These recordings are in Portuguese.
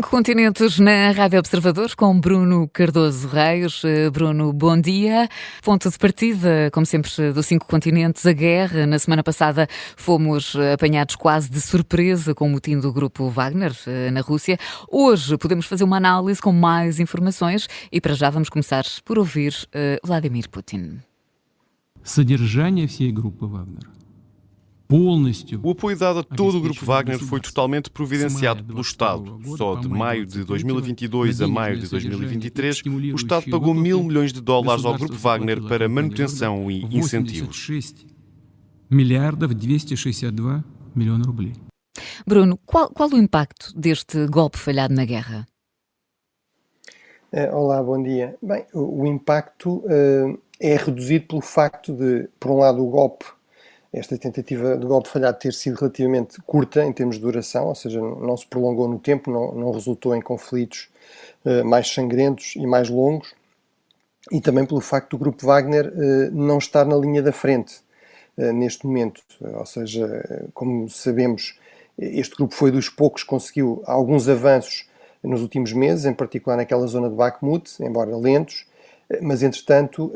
Cinco continentes na Rádio Observador com Bruno Cardoso Reis. Bruno, bom dia. Ponto de partida, como sempre, dos cinco continentes, a guerra. Na semana passada fomos apanhados quase de surpresa com o motim do grupo Wagner na Rússia. Hoje podemos fazer uma análise com mais informações e para já vamos começar por ouvir Vladimir Putin. Содержание всей группы Вагнер. O apoio dado a todo o grupo Wagner foi totalmente providenciado pelo Estado. Só de maio de 2022 a maio de 2023, o Estado pagou $1.000 milhões ao grupo Wagner para manutenção e incentivos. Bruno, qual o impacto deste golpe falhado na guerra? Olá, bom dia. Bem, o impacto é reduzido pelo facto de, por um lado, esta tentativa de golpe falhado ter sido relativamente curta em termos de duração, ou seja, não se prolongou no tempo, não resultou em conflitos mais sangrentos e mais longos, e também pelo facto do grupo Wagner não estar na linha da frente neste momento. Ou seja, como sabemos, este grupo foi dos poucos que conseguiu alguns avanços nos últimos meses, em particular naquela zona de Bakhmut, embora lentos, mas entretanto,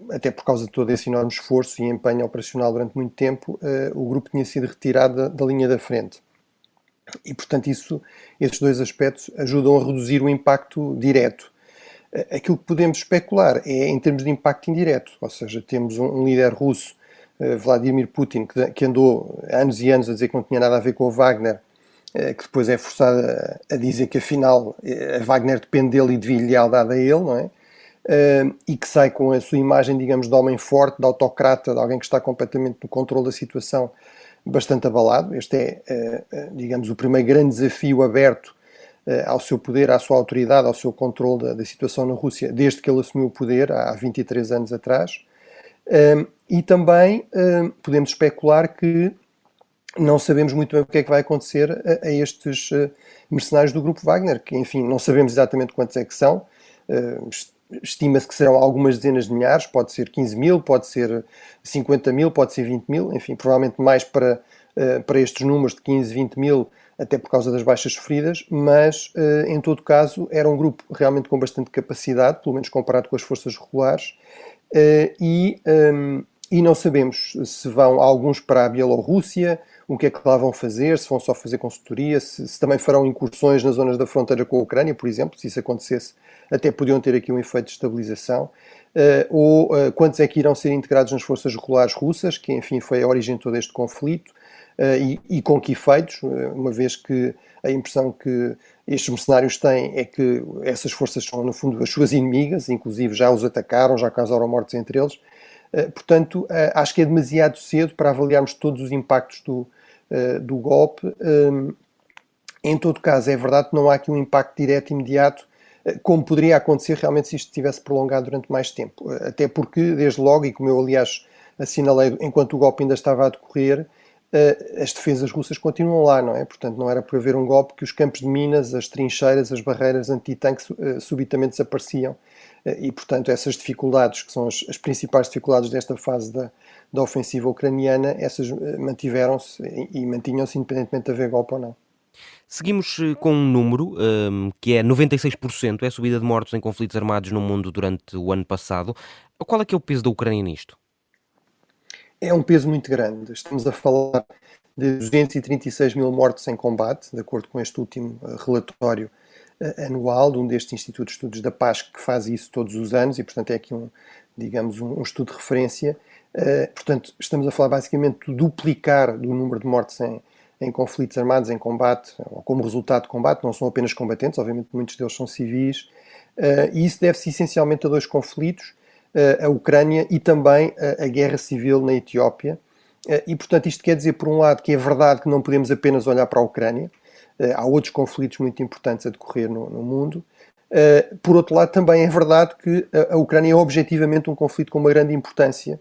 até por causa de todo esse enorme esforço e empenho operacional durante muito tempo, o grupo tinha sido retirado da linha da frente. E portanto esses dois aspectos ajudam a reduzir o impacto direto. Aquilo que podemos especular é em termos de impacto indireto, ou seja, temos um líder russo, Vladimir Putin, que andou anos e anos a dizer que não tinha nada a ver com o Wagner, que depois é forçado a dizer que afinal a Wagner depende dele e devia lealdade a ele, não é? E que sai com a sua imagem, digamos, de homem forte, de autocrata, de alguém que está completamente no controle da situação, bastante abalado. Este é, digamos, o primeiro grande desafio aberto ao seu poder, à sua autoridade, ao seu controle da situação na Rússia, desde que ele assumiu o poder, há 23 anos atrás. E também podemos especular que não sabemos muito bem o que é que vai acontecer a estes mercenários do grupo Wagner, que, enfim, não sabemos exatamente quantos é que são. Estima-se que serão algumas dezenas de milhares, pode ser 15 mil, pode ser 50 mil, pode ser 20 mil, enfim, provavelmente mais para estes números de 15, 20 mil, até por causa das baixas sofridas, mas em todo caso era um grupo realmente com bastante capacidade, pelo menos comparado com as forças regulares, e não sabemos se vão alguns para a Bielorrússia, o que é que lá vão fazer, se vão só fazer consultoria, se também farão incursões nas zonas da fronteira com a Ucrânia, por exemplo, se isso acontecesse, até podiam ter aqui um efeito de estabilização, ou quantos é que irão ser integrados nas forças regulares russas, que enfim foi a origem de todo este conflito, e com que efeitos, uma vez que a impressão que estes mercenários têm é que essas forças são no fundo as suas inimigas, inclusive já os atacaram, já causaram mortes entre eles. Portanto, acho que é demasiado cedo para avaliarmos todos os impactos do golpe. Em todo caso, é verdade que não há aqui um impacto direto imediato, como poderia acontecer realmente se isto tivesse prolongado durante mais tempo. Até porque, desde logo, e como eu aliás assinalei enquanto o golpe ainda estava a decorrer, as defesas russas continuam lá, não é? Portanto, não era por haver um golpe que os campos de minas, as trincheiras, as barreiras anti-tanque subitamente desapareciam. E, portanto, essas dificuldades, que são as principais dificuldades desta fase da ofensiva ucraniana, essas mantiveram-se e mantinham-se independentemente de haver golpe ou não. Seguimos com um número que é 96%, é a subida de mortos em conflitos armados no mundo durante o ano passado. Qual é que é o peso da Ucrânia nisto? É um peso muito grande. Estamos a falar de 236 mil mortos em combate, de acordo com este último relatório anual de um destes institutos de estudos da paz que faz isso todos os anos e, portanto, é aqui um estudo de referência. Portanto, estamos a falar basicamente do duplicar do número de mortes em conflitos armados, em combate, ou como resultado de combate. Não são apenas combatentes, obviamente muitos deles são civis, e isso deve-se essencialmente a dois conflitos, a Ucrânia e também a guerra civil na Etiópia. E, portanto, isto quer dizer, por um lado, que é verdade que não podemos apenas olhar para a Ucrânia, há outros conflitos muito importantes a decorrer no mundo. Por outro lado, também é verdade que a Ucrânia é objetivamente um conflito com uma grande importância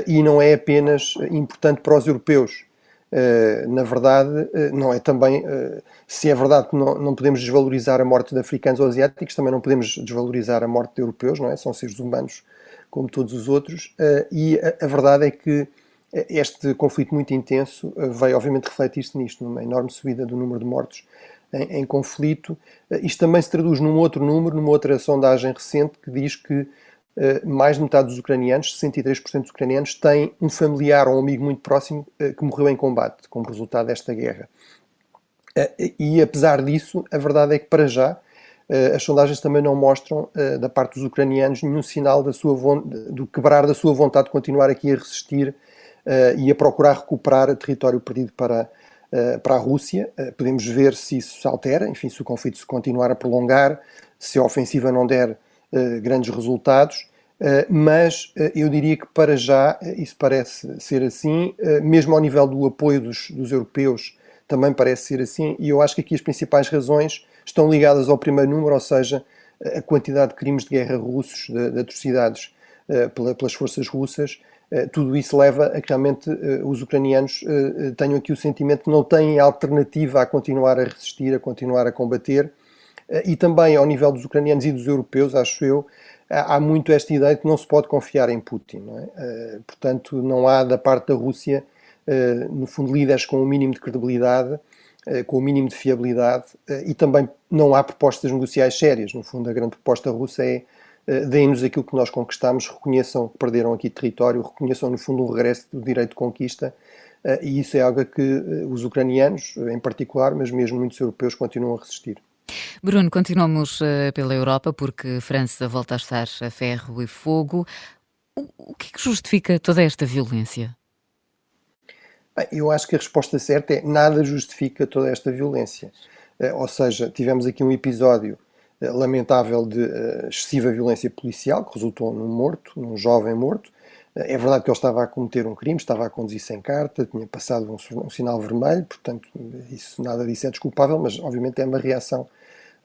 e não é apenas importante para os europeus. Na verdade, não é também, se é verdade que não podemos desvalorizar a morte de africanos ou asiáticos, também não podemos desvalorizar a morte de europeus, não é? São seres humanos como todos os outros, e a verdade é que este conflito muito intenso veio obviamente refletir-se nisto, numa enorme subida do número de mortos em conflito. Isto também se traduz num outro número, numa outra sondagem recente, que diz que mais de metade dos ucranianos, 63% dos ucranianos, têm um familiar ou um amigo muito próximo que morreu em combate, como resultado desta guerra. E apesar disso, a verdade é que para já as sondagens também não mostram da parte dos ucranianos nenhum sinal do quebrar da sua vontade de continuar aqui a resistir e a procurar recuperar território perdido para a Rússia. Podemos ver se isso se altera, enfim, se o conflito se continuar a prolongar, se a ofensiva não der grandes resultados, mas eu diria que para já isso parece ser assim, mesmo ao nível do apoio dos europeus também parece ser assim, e eu acho que aqui as principais razões estão ligadas ao primeiro número, ou seja, a quantidade de crimes de guerra russos, de atrocidades pelas forças russas. Tudo isso leva a que realmente os ucranianos tenham aqui o sentimento que não têm alternativa a continuar a resistir, a continuar a combater. E também ao nível dos ucranianos e dos europeus, acho eu, há muito esta ideia de que não se pode confiar em Putin, não é? Portanto, não há da parte da Rússia, no fundo, líderes com o mínimo de credibilidade, com o mínimo de fiabilidade, e também não há propostas negociais sérias. No fundo, a grande proposta russa é deem-nos aquilo que nós conquistamos, reconheçam que perderam aqui território, reconheçam, no fundo, um regresso do direito de conquista, e isso é algo que os ucranianos, em particular, mas mesmo muitos europeus, continuam a resistir. Bruno, continuamos pela Europa, porque França volta a estar a ferro e fogo. O que é que justifica toda esta violência? Bem, eu acho que a resposta certa é nada justifica toda esta violência. Ou seja, tivemos aqui um episódio lamentável de excessiva violência policial, que resultou num jovem morto. É verdade que ele estava a cometer um crime, estava a conduzir sem carta, tinha passado um sinal vermelho, portanto, nada disso é desculpável, mas obviamente é uma reação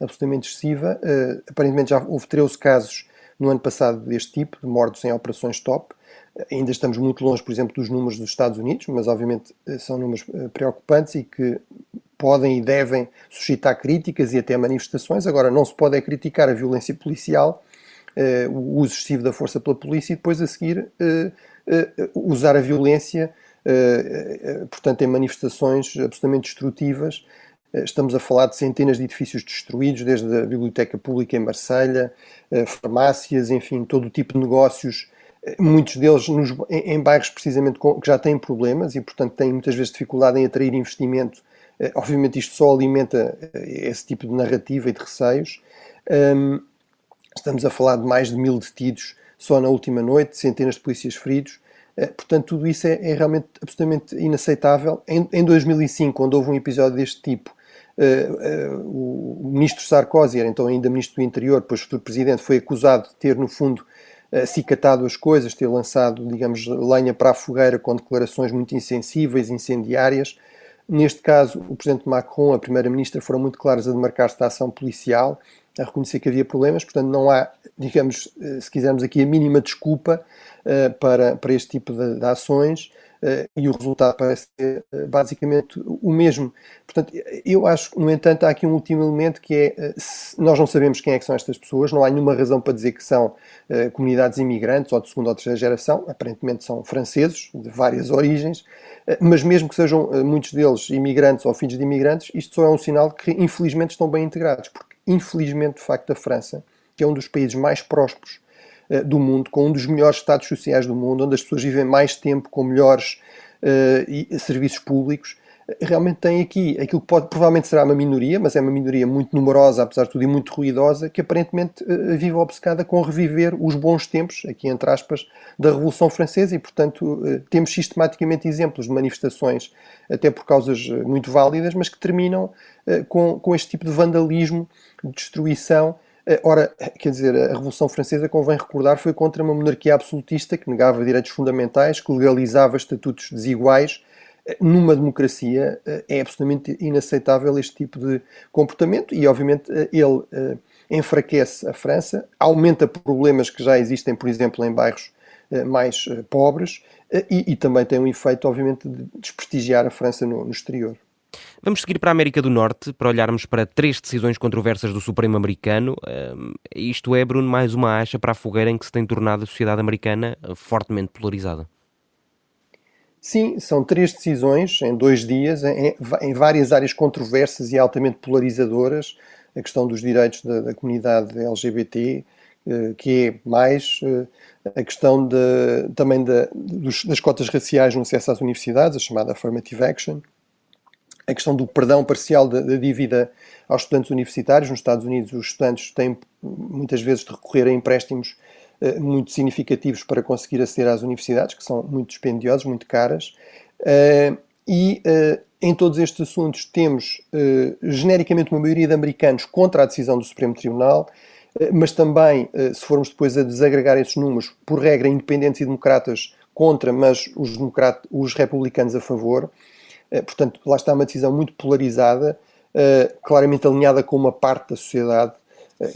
absolutamente excessiva. Aparentemente já houve 13 casos no ano passado deste tipo, de mortos em operações top. Ainda estamos muito longe, por exemplo, dos números dos Estados Unidos, mas obviamente são números preocupantes e que podem e devem suscitar críticas e até manifestações. Agora, não se pode criticar a violência policial, o uso excessivo da força pela polícia e depois a seguir usar a violência, portanto, em manifestações absolutamente destrutivas. Estamos a falar de centenas de edifícios destruídos, desde a biblioteca pública em Marselha, farmácias, enfim, todo o tipo de negócios, muitos deles em bairros precisamente que já têm problemas e, portanto, têm muitas vezes dificuldade em atrair investimento. Obviamente isto só alimenta esse tipo de narrativa e de receios. Estamos a falar de mais de 1000 detidos só na última noite, centenas de polícias feridos. Portanto, tudo isso é realmente absolutamente inaceitável. Em 2005, quando houve um episódio deste tipo, o ministro Sarkozy, era então ainda ministro do Interior, depois futuro presidente, foi acusado de ter, no fundo, acicatado as coisas, ter lançado, digamos, lenha para a fogueira com declarações muito insensíveis, incendiárias. Neste caso, o presidente Macron, a primeira-ministra, foram muito claros a demarcar-se da ação policial, a reconhecer que havia problemas, portanto não há, digamos, se quisermos aqui, a mínima desculpa para este tipo de ações, e o resultado parece ser basicamente o mesmo. Portanto, eu acho que, no entanto, há aqui um último elemento que é, nós não sabemos quem é que são estas pessoas, não há nenhuma razão para dizer que são comunidades imigrantes ou de segunda ou terceira geração, aparentemente são franceses, de várias origens, mas mesmo que sejam muitos deles imigrantes ou filhos de imigrantes, isto só é um sinal de que infelizmente estão bem integrados, porque infelizmente, de facto, a França, que é um dos países mais prósperos do mundo, com um dos melhores estados sociais do mundo, onde as pessoas vivem mais tempo com melhores serviços públicos, realmente tem aqui aquilo que provavelmente será uma minoria, mas é uma minoria muito numerosa, apesar de tudo, e muito ruidosa, que aparentemente vive obcecada com reviver os bons tempos, aqui entre aspas, da Revolução Francesa, e portanto temos sistematicamente exemplos de manifestações, até por causas muito válidas, mas que terminam com este tipo de vandalismo, de destruição. Ora, quer dizer, a Revolução Francesa, convém recordar, foi contra uma monarquia absolutista que negava direitos fundamentais, que legalizava estatutos desiguais. Numa democracia é absolutamente inaceitável este tipo de comportamento e, obviamente, ele enfraquece a França, aumenta problemas que já existem, por exemplo, em bairros mais pobres e também tem um efeito, obviamente, de desprestigiar a França no exterior. Vamos seguir para a América do Norte, para olharmos para 3 decisões controversas do Supremo americano. Isto é, Bruno, mais uma acha para a fogueira em que se tem tornado a sociedade americana fortemente polarizada. Sim, são 3 decisões em 2 dias, em várias áreas controversas e altamente polarizadoras. A questão dos direitos da comunidade LGBT, que é mais a questão também das cotas raciais no acesso às universidades, a chamada Affirmative Action, a questão do perdão parcial da dívida aos estudantes universitários. Nos Estados Unidos, os estudantes têm muitas vezes de recorrer a empréstimos muito significativos para conseguir aceder às universidades, que são muito dispendiosos, muito caras. Em todos estes assuntos temos genericamente uma maioria de americanos contra a decisão do Supremo Tribunal, mas também, se formos depois a desagregar esses números, por regra, independentes e democratas contra, mas os republicanos a favor. Portanto, lá está uma decisão muito polarizada, claramente alinhada com uma parte da sociedade,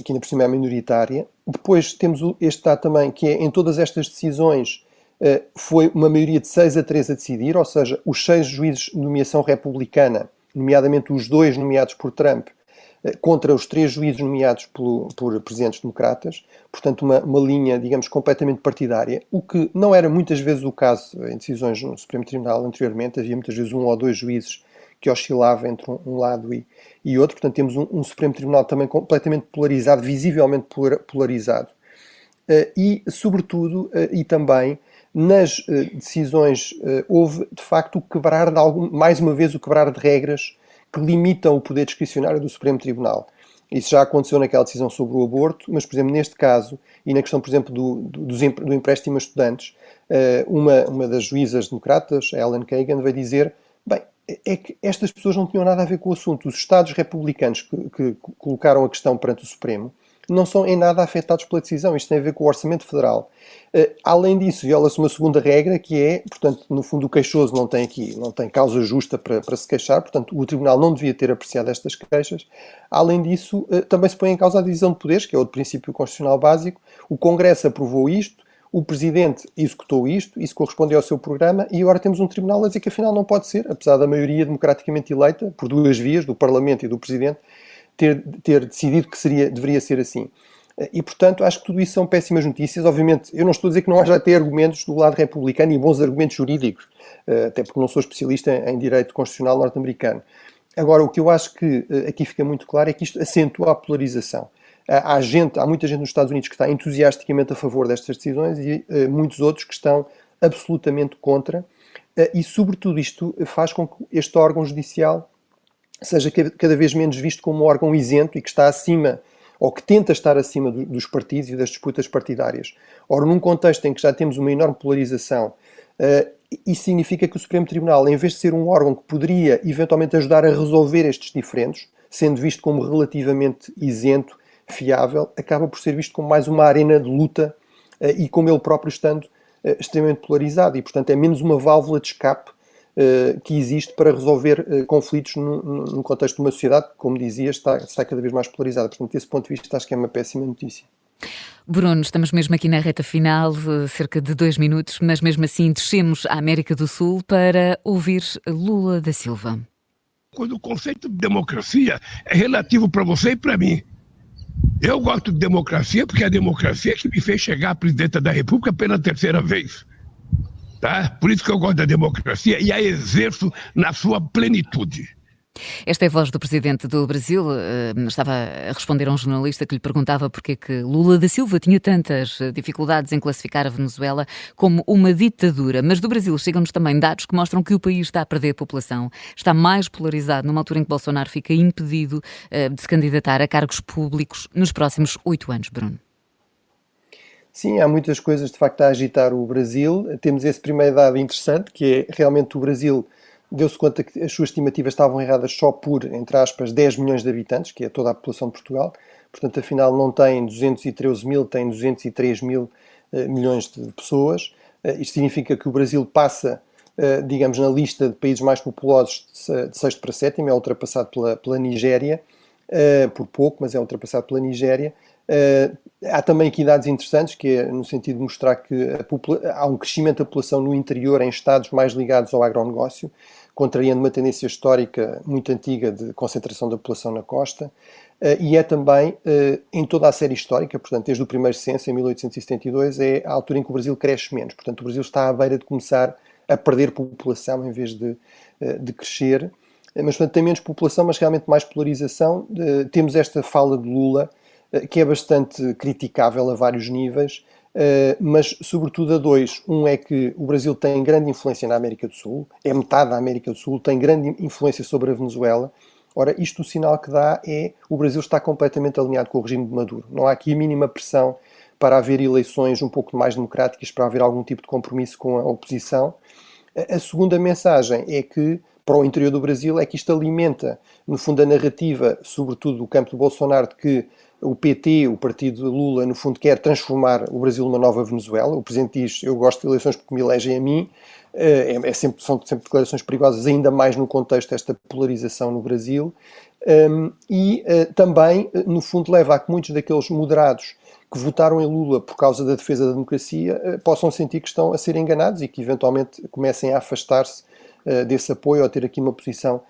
que ainda por cima é minoritária. Depois temos este dado também, que é, em todas estas decisões, foi uma maioria de 6-3 a decidir, ou seja, os 6 juízes de nomeação republicana, nomeadamente os 2 nomeados por Trump, contra os 3 juízes nomeados por presidentes democratas. Portanto, uma linha, digamos, completamente partidária, o que não era muitas vezes o caso em decisões no Supremo Tribunal anteriormente. Havia muitas vezes 1 ou 2 juízes que oscilavam entre um lado e outro. Portanto, temos um Supremo Tribunal também completamente polarizado, visivelmente polarizado. E, sobretudo, e também, nas decisões, houve, de facto, mais uma vez, o quebrar de regras que limitam o poder discricionário do Supremo Tribunal. Isso já aconteceu naquela decisão sobre o aborto, mas, por exemplo, neste caso, e na questão, por exemplo, do empréstimo a estudantes, uma das juízas democratas, Ellen Kagan, vai dizer, bem, é que estas pessoas não tinham nada a ver com o assunto. Os Estados republicanos que colocaram a questão perante o Supremo não são em nada afetados pela decisão. Isto tem a ver com o Orçamento Federal. Além disso, viola-se uma segunda regra, que é, portanto, no fundo, o queixoso não tem causa justa para se queixar, portanto, o Tribunal não devia ter apreciado estas queixas. Além disso, também se põe em causa a divisão de poderes, que é outro princípio constitucional básico. O Congresso aprovou isto, o Presidente executou isto, isso corresponde ao seu programa, e agora temos um Tribunal a dizer que afinal não pode ser, apesar da maioria democraticamente eleita, por 2 vias, do Parlamento e do Presidente, ter decidido que deveria ser assim. E, portanto, acho que tudo isso são péssimas notícias. Obviamente, eu não estou a dizer que não haja até argumentos do lado republicano e bons argumentos jurídicos, até porque não sou especialista em direito constitucional norte-americano. Agora, o que eu acho que aqui fica muito claro é que isto acentua a polarização. Há muita gente nos Estados Unidos que está entusiasticamente a favor destas decisões e muitos outros que estão absolutamente contra. E, sobretudo, isto faz com que este órgão judicial seja cada vez menos visto como um órgão isento e que está acima, ou que tenta estar acima dos partidos e das disputas partidárias. Ora, num contexto em que já temos uma enorme polarização, isso significa que o Supremo Tribunal, em vez de ser um órgão que poderia eventualmente ajudar a resolver estes diferendos, sendo visto como relativamente isento, fiável, acaba por ser visto como mais uma arena de luta e como ele próprio estando extremamente polarizado. E, portanto, é menos uma válvula de escape que existe para resolver conflitos no contexto de uma sociedade que, como dizia, está cada vez mais polarizada. Portanto, desse ponto de vista, acho que é uma péssima notícia. Bruno, estamos mesmo aqui na reta final, cerca de 2 minutos, mas mesmo assim descemos à América do Sul para ouvir Lula da Silva. Quando o conceito de democracia é relativo para você e para mim. Eu gosto de democracia porque é a democracia que me fez chegar à presidenta da República pela 3ª vez. Tá? Por isso que eu gosto da democracia e a exerço na sua plenitude. Esta é a voz do presidente do Brasil. Estava a responder a um jornalista que lhe perguntava porque é que Lula da Silva tinha tantas dificuldades em classificar a Venezuela como uma ditadura. Mas do Brasil chegam-nos também dados que mostram que o país está a perder a população. Está mais polarizado numa altura em que Bolsonaro fica impedido de se candidatar a cargos públicos nos próximos 8 anos, Bruno. Sim, há muitas coisas de facto a agitar o Brasil. Temos esse primeiro dado interessante, que é realmente o Brasil deu-se conta que as suas estimativas estavam erradas só por, entre aspas, 10 milhões de habitantes, que é toda a população de Portugal. Portanto, afinal, não tem 213 mil, tem 203 mil milhões de pessoas. Isto significa que o Brasil passa, digamos, na lista de países mais populosos de 6º para 7º, é ultrapassado pela Nigéria, por pouco, mas é ultrapassado pela Nigéria. Há também aqui dados interessantes, que é no sentido de mostrar que há um crescimento da população no interior em estados mais ligados ao agronegócio, contrariando uma tendência histórica muito antiga de concentração da população na costa, e é também, em toda a série histórica, portanto, desde o primeiro censo, em 1872, é a altura em que o Brasil cresce menos. Portanto, o Brasil está à beira de começar a perder população em vez de crescer. Mas, portanto, tem menos população, mas realmente mais polarização. Temos esta fala de Lula, que é bastante criticável a vários níveis, mas sobretudo a dois. Um é que o Brasil tem grande influência na América do Sul, é metade da América do Sul, tem grande influência sobre a Venezuela. Ora, isto o sinal que dá é o Brasil está completamente alinhado com o regime de Maduro. Não há aqui a mínima pressão para haver eleições um pouco mais democráticas, para haver algum tipo de compromisso com a oposição. A segunda mensagem é que, para o interior do Brasil, é que isto alimenta, no fundo, a narrativa, sobretudo do campo do Bolsonaro, de que o PT, o partido de Lula, no fundo, quer transformar o Brasil numa nova Venezuela. O presidente diz, eu gosto de eleições porque me elegem a mim. São sempre declarações perigosas, ainda mais no contexto desta polarização no Brasil. Também, no fundo, leva a que muitos daqueles moderados que votaram em Lula por causa da defesa da democracia possam sentir que estão a ser enganados e que, eventualmente, comecem a afastar-se desse apoio ou a ter aqui uma posição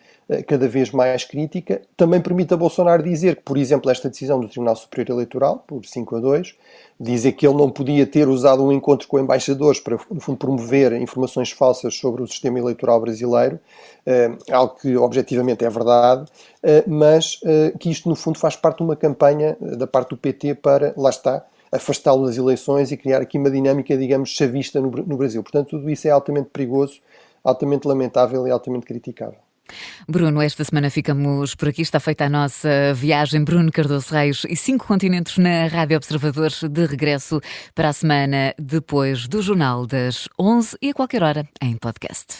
cada vez mais crítica. Também permite a Bolsonaro dizer que, por exemplo, esta decisão do Tribunal Superior Eleitoral, por 5-2, dizer que ele não podia ter usado um encontro com embaixadores para, no fundo, promover informações falsas sobre o sistema eleitoral brasileiro, algo que objetivamente é verdade, mas que isto, no fundo, faz parte de uma campanha da parte do PT para, lá está, afastá-lo das eleições e criar aqui uma dinâmica, digamos, chavista no Brasil. Portanto, tudo isso é altamente perigoso, altamente lamentável e altamente criticável. Bruno, esta semana ficamos por aqui. Está feita a nossa viagem. Bruno Cardoso Reis e 5 continentes na Rádio Observador, de regresso para a semana depois do Jornal das 11 e a qualquer hora em podcast.